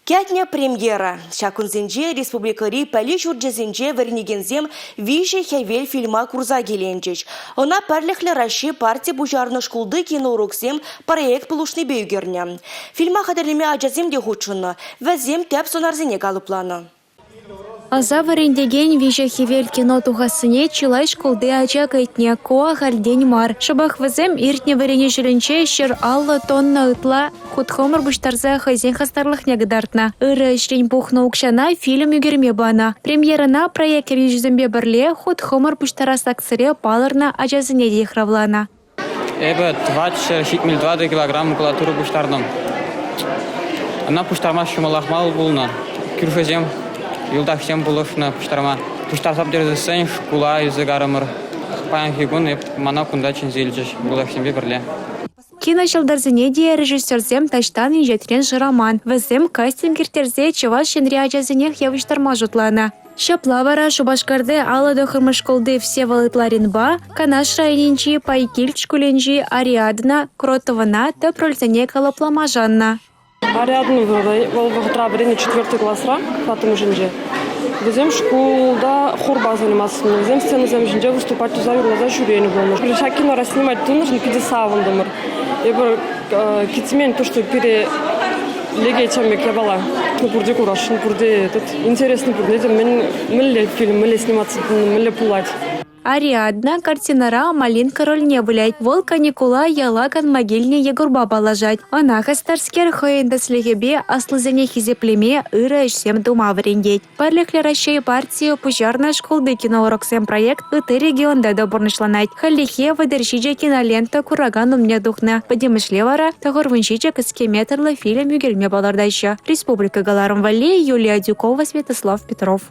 Кятня премьера. Шакунзенже республикари пәлі жүрджезенже вернегензем виже хевел фильма курза келенчеш. Она пәрліхлі Раши партия бұжарны шкулды киноруксем проект пылушны бейгерне. Фильма қадірлеме ажазем де худшыны. Вәзем тәп сонарзене қалыпланы. Аза варендеген виже хевел кино тухасыне чилай школды ача кайтне коа хальдень мар. Шабах вазем иртне варене жүлінче шыр аллы тонна ытла худхомыр бұштарза хайзен хастарлық негідартна. Үрі ішрен пухна укшана фильм үгерме бана. Премьерана проект режизембе бірле худхомыр бұштарас аксыре палырна ажазыне дейхравлана. Эбі 20 килограмм макулатуры бұштардым. Ана бұштарма шумалахмал болна. Күрфезем Юлда всем было на пуштарма. Пуштарсап дерзесен школа из-за гарамыр. Паян хигун и мана кундачин зильджиш. Было всем биберле. Киношылдарзыне де режиссерзем тачтан инжетрен жыраман. Візем кастинг киртерзе чеваш шенри ажазынех явыштарма жұтлана. Шаплавара Шубашкарды алады хырмышколды все валытларинба, Канаш районинчи Пайкиль шкуленжи Ариадна Кротована да прользане калапламажанна. Ариадны волвахтра біріне 4 классра, фатым жінже. Бізем школда хорба занимасын. Бізем сценазем жінже выступать тузавыр лаза жүрені болмыш. Шакино раснимать тунышын пиде савындымыр. Ебір кетімен то, что пере леге чамек ябала. Пурде курашын, пурде интересный пурде. Мілле фильм, мілле сниматься, мілле пулать. Ариадна картинара малин король не блять. Вол каникула ялаган могильне егурба балажать. Она хастарскер хоенда слегебе аслызене хизеплеме ыра ишсем дума врендеть. Парлихле Рашей партию пожарная школды киноуроксем проект ыты регионда доборнышланать. Халлихе выдержиджа кинолента кураган умне духна. Подемышлевара тагорвыншича кыскеметрлы фильм югельме балардайша. Республика Галарым Валли, Юлия Дюкова, Святослав Петров.